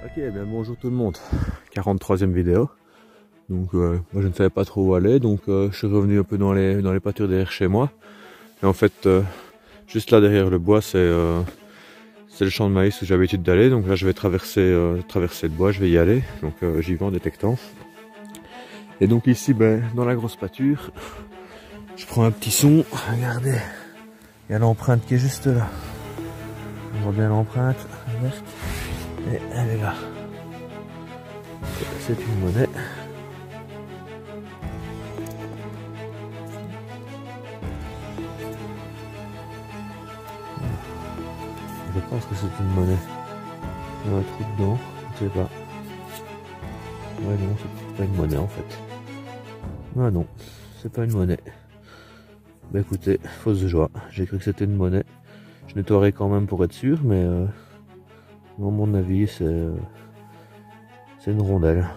Ok, bien bonjour tout le monde, 43e vidéo. Donc moi je ne savais pas trop où aller, donc je suis revenu un peu dans les pâtures derrière chez moi. Et en fait, juste là derrière le bois, c'est le champ de maïs où j'ai l'habitude d'aller. Donc là je vais traverser le bois, je vais y aller, donc j'y vais en détectant. Et donc ici, dans la grosse pâture, je prends un petit son, regardez, il y a l'empreinte qui est juste là. On voit bien l'empreinte verte, et elle est là. C'est une monnaie. Je pense que c'est une monnaie. Il y a un trou dedans, je sais pas. Ouais non, c'est pas une monnaie en fait. Ah non, c'est pas une monnaie. Bah écoutez, fausse joie. J'ai cru que c'était une monnaie. Je nettoierai quand même pour être sûr, mais à mon avis c'est une rondelle.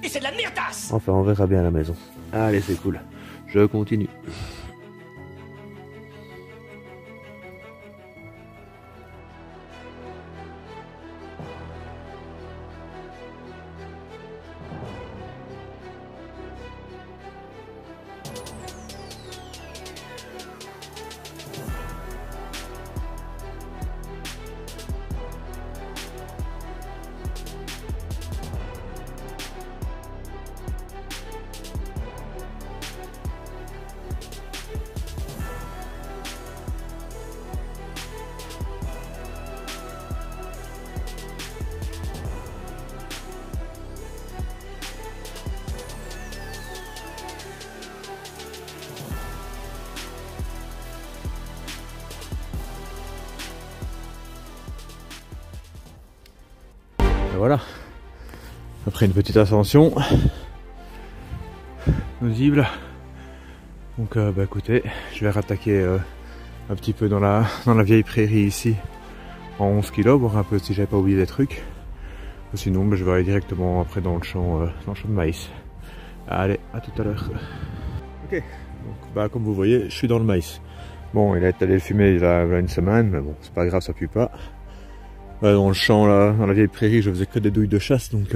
Et c'est de la merdasse! Enfin, on verra bien à la maison. Allez, c'est cool. Je continue. Et voilà, après une petite ascension nuisible, donc écoutez, je vais rattaquer un petit peu dans la vieille prairie ici en 11 kg, voir un peu si j'avais pas oublié des trucs. Ou sinon je vais aller directement après dans le champ de maïs. Allez, à tout à l'heure. Ok, donc comme vous voyez, je suis dans le maïs. Bon, il a été allé le fumer il y a une semaine, mais bon, c'est pas grave, ça pue pas. Dans le champ là, dans la vieille prairie, je faisais que des douilles de chasse, donc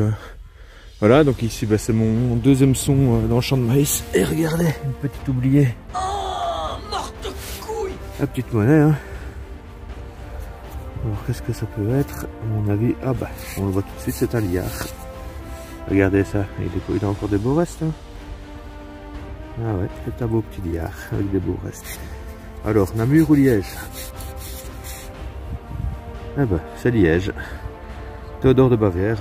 voilà. Donc ici, c'est mon deuxième son dans le champ de maïs. Et regardez, une petite oubliée. Oh, morte couille! La petite monnaie, hein. Alors qu'est-ce que ça peut être? À mon avis, on le voit tout de suite, c'est un liard. Regardez ça, il a encore des beaux restes. Hein. Ah ouais, c'est un beau petit liard avec des beaux restes. Alors, Namur ou Liège? C'est Liège. Théodore de Bavière.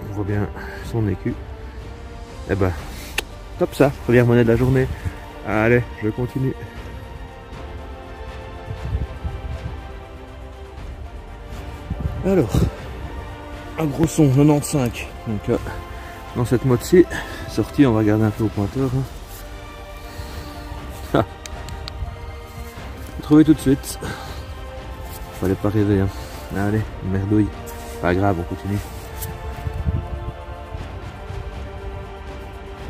On voit bien son écu. Top ça, première monnaie de la journée. Allez, je continue. Alors, un gros son, 95. Donc, dans cette mode-ci, sortie, on va regarder un peu au pointeur. Hein. Trouvé tout de suite. Fallait pas rêver, hein. Allez, merdouille. Pas grave, on continue.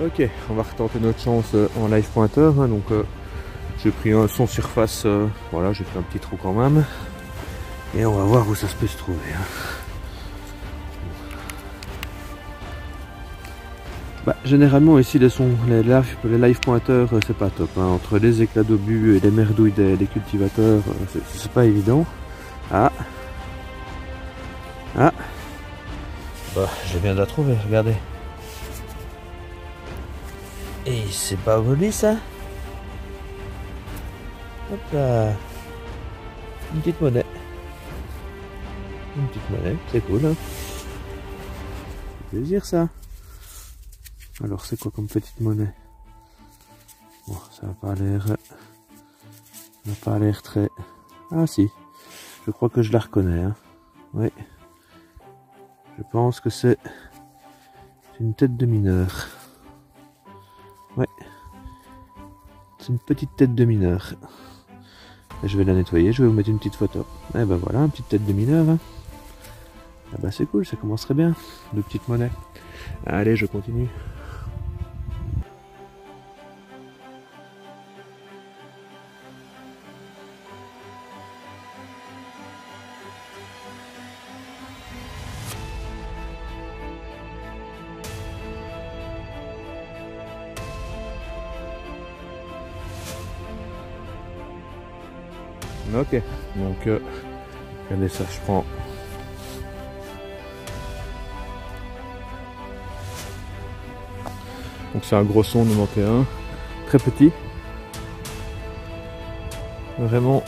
Ok, on va retenter notre chance en live pointeur. Hein, donc, j'ai pris un son surface. Voilà, j'ai fait un petit trou quand même. Et on va voir où ça se peut se trouver. Hein. Généralement, ici, les live pointeurs, c'est pas top. Hein. Entre les éclats d'obus et les merdouilles des cultivateurs, c'est pas évident. Ah, je viens de la trouver, regardez. Et c'est pas volé ça? Hop là. Une petite monnaie. Une petite monnaie, c'est cool. Hein, c'est plaisir ça. Alors c'est quoi comme petite monnaie? Bon, ça n'a pas l'air très... Ah si. Je crois que je la reconnais. Hein. Oui. Je pense que c'est une tête de mineur. Ouais. C'est une petite tête de mineur. Et je vais la nettoyer, je vais vous mettre une petite photo. Et voilà, une petite tête de mineur. Hein. C'est cool, ça commencerait bien. De petites monnaies. Allez, je continue. Ok, donc regardez ça, je prends. Donc c'est un gros son 91, très petit. Vraiment,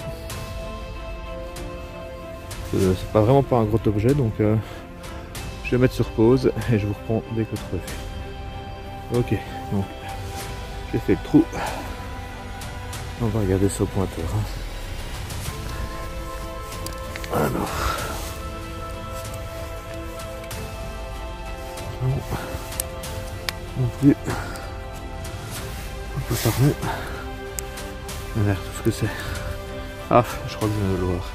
c'est pas vraiment pas un gros objet, donc je vais mettre sur pause et je vous reprends dès que je reviens. Ok, donc j'ai fait le trou. On va regarder ça au pointeur. Alors, non plus, un peu par rond. Merde, tout ce que c'est. Ah, je crois que je viens de le voir.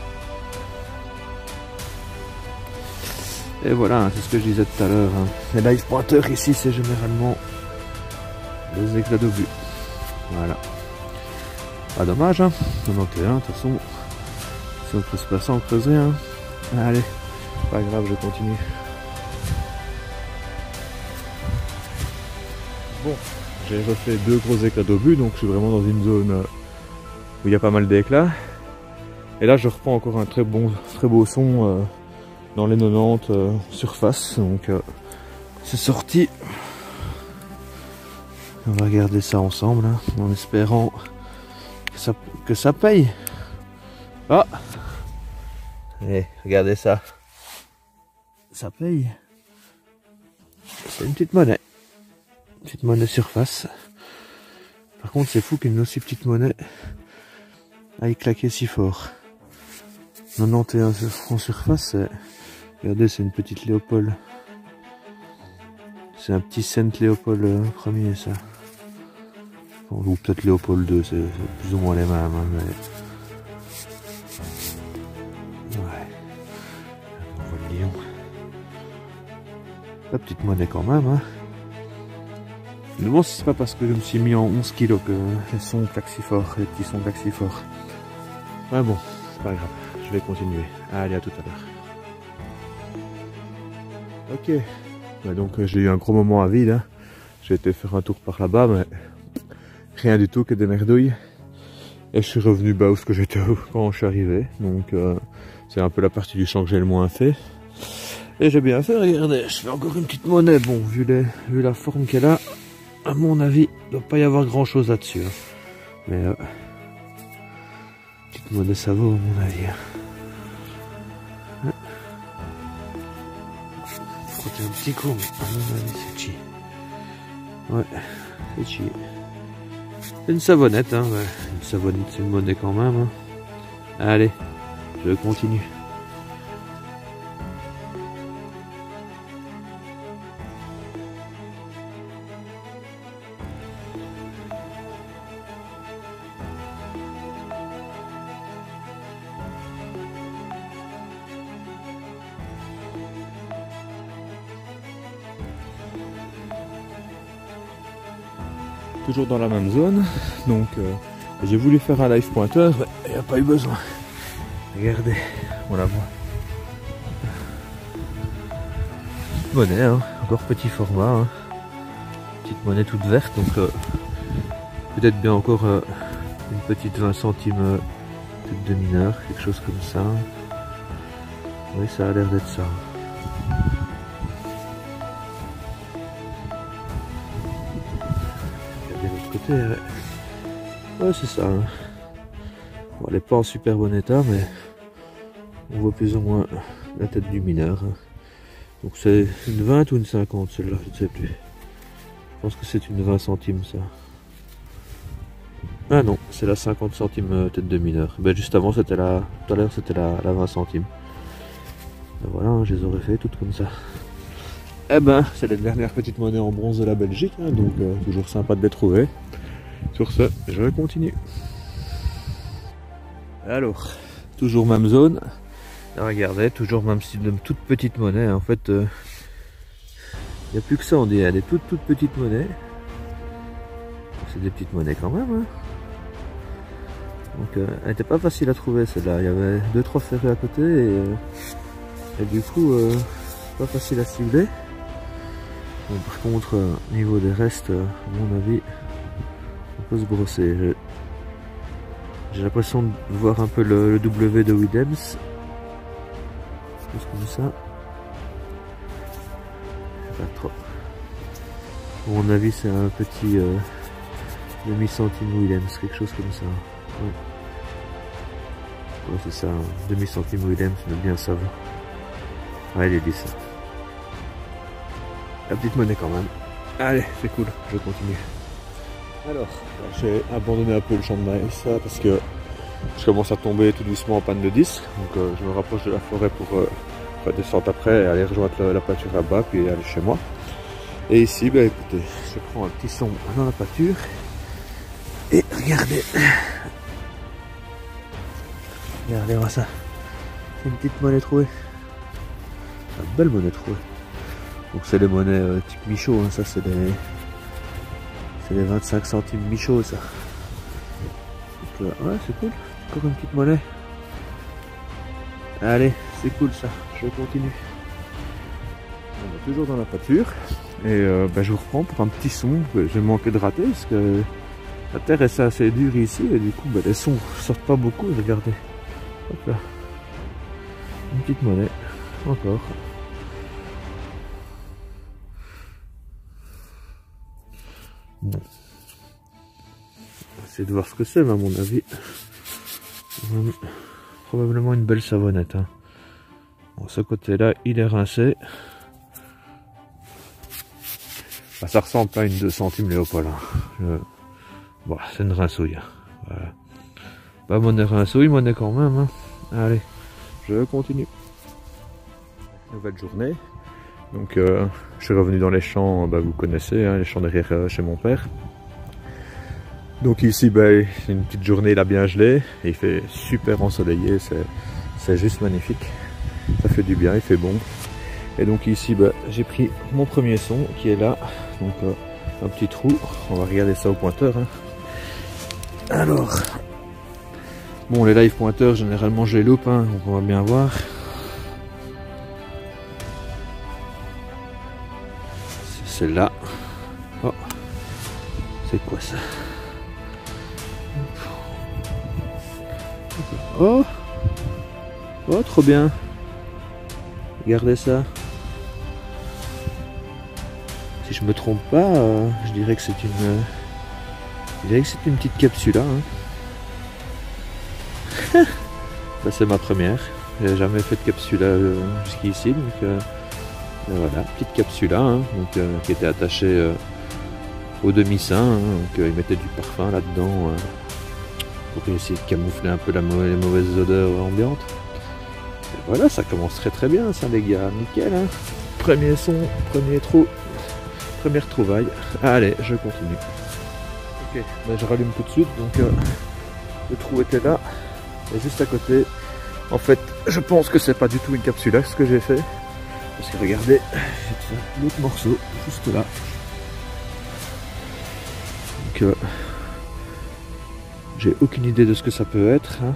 Et voilà, c'est ce que je disais tout à l'heure. Hein. Les live pointeurs ici, c'est généralement des éclats d'obus. Voilà. Pas dommage, hein. 91, de toute façon, si on peut se passer, on creuserait. Hein. Allez, pas grave, je continue. Bon, j'ai refait 2 gros éclats d'obus, donc je suis vraiment dans une zone où il y a pas mal d'éclats. Et là, je reprends encore un très beau son dans les 90 surface. Donc, c'est sorti. On va regarder ça ensemble, hein, en espérant que ça paye. Ah! Allez, regardez ça. Ça paye. C'est une petite monnaie. Une petite monnaie surface. Par contre, c'est fou qu'une aussi petite monnaie aille claquer si fort. 91 en surface, regardez, c'est une petite Léopold. C'est un petit cent Léopold premier, ça. Ou peut-être Léopold 2, c'est plus ou moins les mêmes. Hein, mais... ouais. On voit le lion. La petite monnaie quand même. Hein. Je me demande si c'est pas parce que je me suis mis en 11 kg que les sons claquent si fort, les petits sons claquent si fort. Ouais, bon, c'est pas grave, je vais continuer. Allez, à tout à l'heure. Ok, ouais, donc j'ai eu un gros moment à vide. Hein. J'ai été faire un tour par là-bas, mais rien du tout que des merdouilles. Et je suis revenu bas où ce que j'étais quand je suis arrivé. Donc c'est un peu la partie du champ que j'ai le moins fait. Et j'ai bien fait, regardez, je fais encore une petite monnaie. Bon, vu la forme qu'elle a, à mon avis, il ne doit pas y avoir grand chose là-dessus. Hein. Mais petite monnaie, ça vaut à mon avis. Hein. Frotter un petit coup, mais à mon avis, c'est chi. Ouais, c'est chi. C'est une savonnette, hein. Ouais. Une savonnette, c'est une monnaie quand même. Hein. Allez, je continue. Toujours dans la même zone, donc j'ai voulu faire un live pointeur, mais il n'y a pas eu besoin. Regardez, on la voit. Petite monnaie, hein, encore petit format, hein. Petite monnaie toute verte, donc peut-être bien encore une petite 20 centimes tête de mineur, quelque chose comme ça. Oui, ça a l'air d'être ça. Côté, ouais, c'est ça. Hein. Bon, elle n'est pas en super bon état, mais on voit plus ou moins la tête du mineur. Hein. Donc c'est une 20 ou une 50 celle-là, je ne sais plus. Je pense que c'est une 20 centimes ça. Ah non, c'est la 50 centimes tête de mineur. Ben, juste avant, c'était la. Tout à l'heure, c'était la 20 centimes. Ben, voilà, hein, je les aurais fait toutes comme ça. Eh ben, c'est la dernière petite monnaie en bronze de la Belgique, hein, donc toujours sympa de les trouver. Sur ce, je continue. Alors, toujours même zone. Là, regardez, toujours même style de toute petite monnaie. En fait, il n'y a plus que ça, on dit, des toutes petites monnaies. C'est des petites monnaies quand même. Hein. Donc, elle n'était pas facile à trouver celle-là. Il y avait 2-3 ferrés à côté et du coup, pas facile à cibler. Bon, par contre, au niveau des restes, à mon avis, on peut se brosser. J'ai l'impression de voir un peu le W de Widems. Juste comme ça. Pas trop. À mon avis, c'est un petit demi-centime Widems, quelque chose comme ça. Ouais, ouais c'est ça, demi-centime Widems, mais bien ça va. Ouais, il est dit ça. La petite monnaie quand même. Allez, c'est cool, je continue. Alors, j'ai abandonné un peu le champ de maïs parce que je commence à tomber tout doucement en panne de disque. Donc je me rapproche de la forêt pour descendre après et aller rejoindre la pâture là-bas puis aller chez moi. Et ici, bah écoutez, je prends un petit son dans la pâture et regardez. Regardez moi ça. C'est une petite monnaie trouée. Une belle monnaie trouée. Donc c'est les monnaies type Michaud, hein. Ça c'est les 25 centimes Michaud ça. Donc ouais c'est cool, encore une petite monnaie. Allez, c'est cool ça, je continue. On est toujours dans la pâture et bah, je vous reprends pour un petit son que j'ai manqué de rater parce que la terre est assez dure ici et du coup bah, les sons sortent pas beaucoup, regardez. Hop là. Une petite monnaie, encore. Bon. On va essayer de voir ce que c'est, mais à mon avis, probablement une belle savonnette. Hein. Bon, ce côté-là, il est rincé. Bah, ça ressemble pas à une 2 centimes Léopold. Hein. Bon, c'est une rincouille. Hein. Voilà. Pas monnaie rincouille, monnaie quand même. Hein. Allez, je continue. Nouvelle journée. Donc je suis revenu dans les champs, bah, vous connaissez, hein, les champs derrière chez mon père. Donc ici bah, c'est une petite journée, il a bien gelé, et il fait super ensoleillé, c'est juste magnifique. Ça fait du bien, il fait bon. Et donc ici bah, j'ai pris mon premier son qui est là, donc un petit trou, on va regarder ça au pointeur. Hein. Alors, bon les live pointeurs généralement je les loupe, hein, donc on va bien voir. Celle-là. Oh, c'est quoi ça? Oh, oh, trop bien. Regardez ça. Si je me trompe pas, je dirais que c'est une petite capsule. Hein. Bah, c'est ma première. J'ai jamais fait de capsule jusqu'ici, donc. Voilà, petite capsule hein, donc, qui était attachée au demi-sein, hein, donc il mettait du parfum là-dedans pour essayer de camoufler un peu les mauvaises odeurs ambiantes. Et voilà, ça commence très bien ça les gars, nickel. Hein. Premier son, premier trou, première trouvaille. Allez, je continue. Ok, ben, je rallume tout de suite, donc le trou était là, et juste à côté. En fait, je pense que c'est pas du tout une capsule ce que j'ai fait. Parce que regardez, j'ai l'autre morceau, juste là. Donc, j'ai aucune idée de ce que ça peut être. Hein.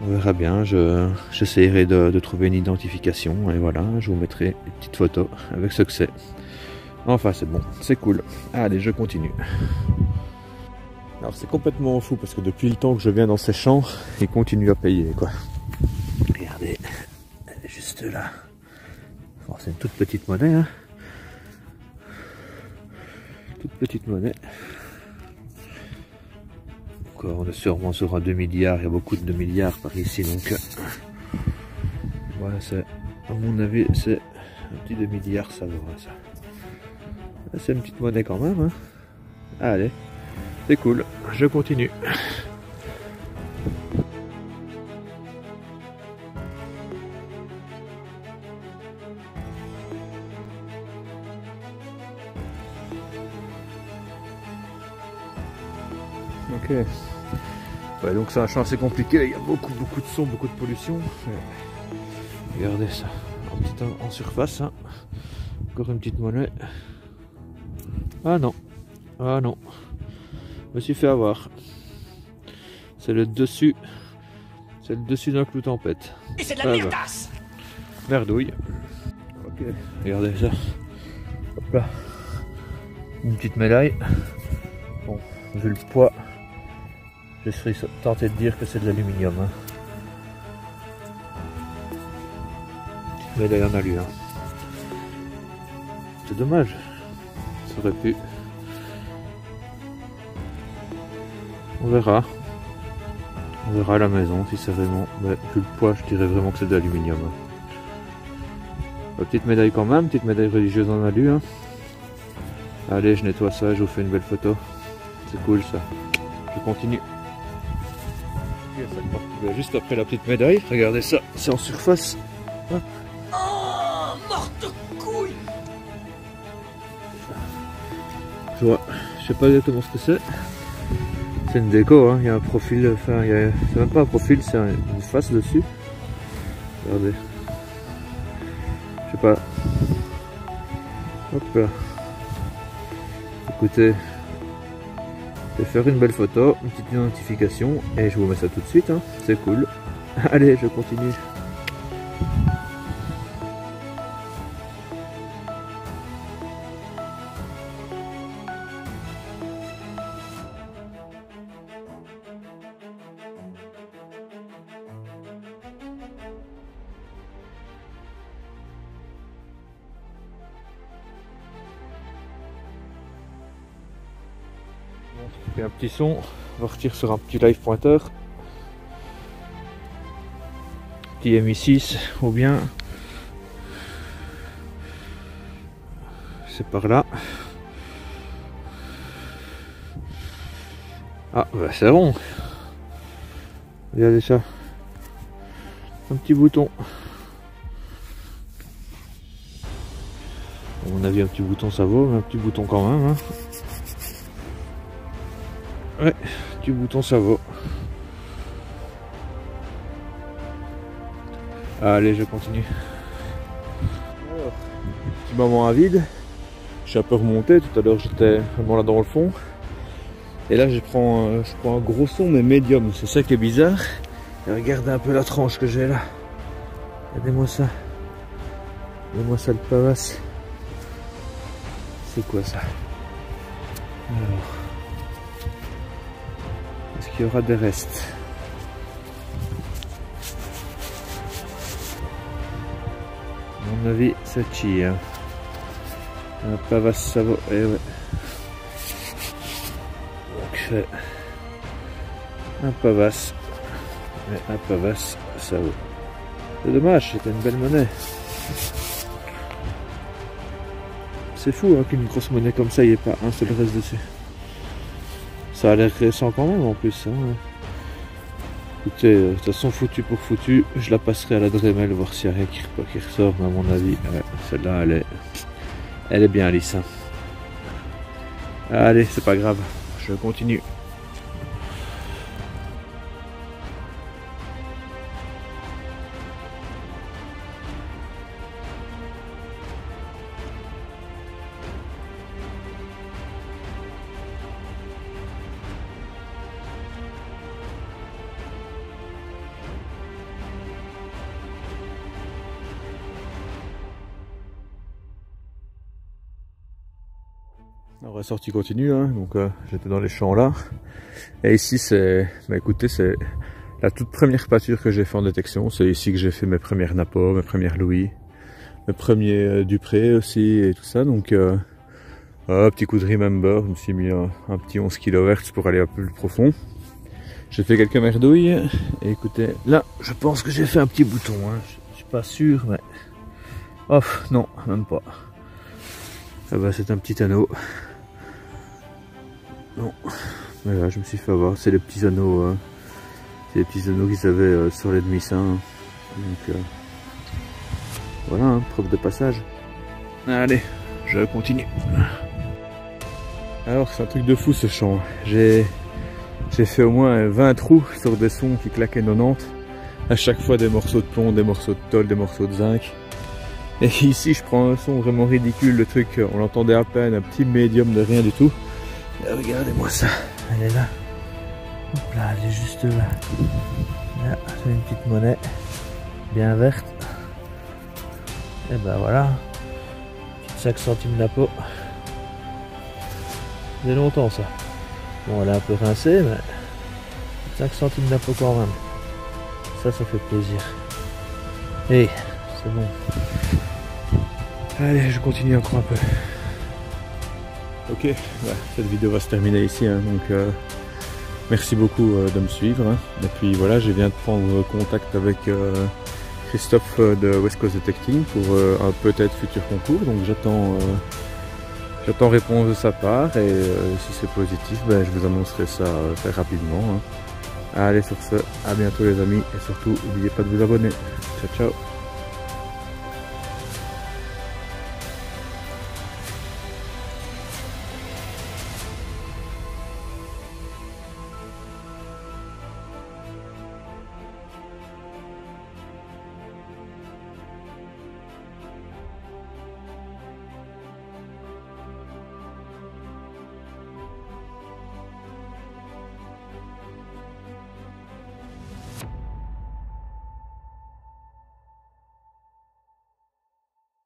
On verra bien, j'essaierai de trouver une identification. Et voilà, je vous mettrai une petite photo avec ce que c'est. Enfin, c'est bon, c'est cool. Allez, je continue. Alors, c'est complètement fou parce que depuis le temps que je viens dans ces champs, ils continuent à payer, quoi. Regardez. Juste là. Bon, c'est une toute petite monnaie. Hein. Toute petite monnaie. Donc, on est sûrement sur un 2 milliards. Il y a beaucoup de 2 milliards par ici. Donc, voilà, c'est, à mon avis, c'est un petit 2 milliards. Ça va, ça. C'est une petite monnaie quand même. Hein. Allez, c'est cool. Je continue. Ok. Ouais, donc c'est un champ assez compliqué, il y a beaucoup de sons, beaucoup de pollution. Regardez ça, en surface. Hein. Encore une petite monnaie. Ah non, ah non. Je me suis fait avoir. C'est le dessus d'un clou tempête. Et c'est de la merdasse. Merdouille. Ok, regardez ça. Hop là. Une petite médaille. Bon, vu le poids, Je serais tenté de dire que c'est de l'aluminium. Hein. Mais là, il y en a lu. Hein. C'est dommage. Ça aurait pu. On verra. On verra à la maison si c'est vraiment. Mais vu le poids, je dirais vraiment que c'est de l'aluminium. Petite médaille quand même, petite médaille religieuse en alu. Hein. Allez, je nettoie ça, je vous fais une belle photo. C'est cool ça. Je continue. Juste après la petite médaille, regardez ça, c'est en surface. Hop. Oh, morte couille! Tu vois, je sais pas exactement ce que c'est. C'est une déco, hein. Il y a un profil, enfin, c'est même pas un profil, c'est une face dessus. Regardez. Je sais pas. Hop là. Écoutez, je vais faire une belle photo, une petite identification et je vous mets ça tout de suite, hein. C'est cool. Allez, je continue. Et un petit son, on va repartir sur un petit live pointeur. Petit MI6 ou bien c'est par là. Ah bah c'est rond. Regardez ça. Un petit bouton. À mon avis un petit bouton ça vaut, mais un petit bouton quand même. Hein. Ouais, du bouton ça vaut. Allez, je continue. Alors, petit moment à vide. Je suis un peu remonté. Tout à l'heure, j'étais vraiment là dans le fond. Et là, je prends un gros son, mais médium. C'est ça qui est bizarre. Et regardez un peu la tranche que j'ai là. Regardez-moi ça. Regardez-moi ça, le pavasse. C'est quoi ça? Alors. Est-ce qu'il y aura des restes? À mon avis, ça tire. Un pavasse, ça vaut. Eh ouais. Donc, un pavasse. Mais un pavasse, ça vaut. C'est dommage, c'était une belle monnaie. C'est fou hein, qu'une grosse monnaie comme ça, il n'y ait pas un seul reste dessus. Ça a l'air récent quand même en plus. Hein. Écoutez, de toute façon foutu pour foutu, je la passerai à la Dremel voir s'il n'y a rien qui ressort, mais à mon avis, ouais, celle-là elle est bien lisse. Hein. Allez, c'est pas grave, je continue. Alors la sortie continue, hein. Donc j'étais dans les champs là, et ici c'est, bah écoutez, c'est la toute première pâture que j'ai fait en détection. C'est ici que j'ai fait mes premières Napo, mes premières Louis, mes premiers Dupré aussi et tout ça. Donc petit coup de remember, je me suis mis un petit 11 kHz pour aller un peu plus profond. J'ai fait quelques merdouilles et écoutez, là je pense que j'ai fait un petit bouton, hein. Je suis pas sûr, mais off, non, même pas. Ah bah c'est un petit anneau. Non, mais là je me suis fait avoir, c'est les petits anneaux, c'est les petits anneaux qu'ils avaient sur les demi-seins. Donc voilà, hein, preuve de passage. Allez, je continue. Alors c'est un truc de fou ce champ. J'ai fait au moins 20 trous sur des sons qui claquaient 90. À chaque fois des morceaux de plomb, des morceaux de tôle, des morceaux de zinc. Et ici je prends un son vraiment ridicule, le truc on l'entendait à peine, un petit médium de rien du tout. Et regardez-moi ça, elle est là. Hop là, elle est juste là. Là, c'est une petite monnaie bien verte. Et ben voilà, 5 centimes la peau. C'est longtemps ça. Bon, elle est un peu rincée, mais 5 centimes d'impôt quand même. Ça fait plaisir. Et c'est bon. Allez, je continue encore un peu. Ok, ouais, cette vidéo va se terminer ici, hein, donc merci beaucoup de me suivre. Hein. Et puis voilà, je viens de prendre contact avec Christophe de West Coast Detecting pour un peut-être futur concours, donc j'attends réponse de sa part et si c'est positif, ben, je vous annoncerai ça très rapidement. Hein. Allez, sur ce, à bientôt les amis et surtout n'oubliez pas de vous abonner. Ciao ciao.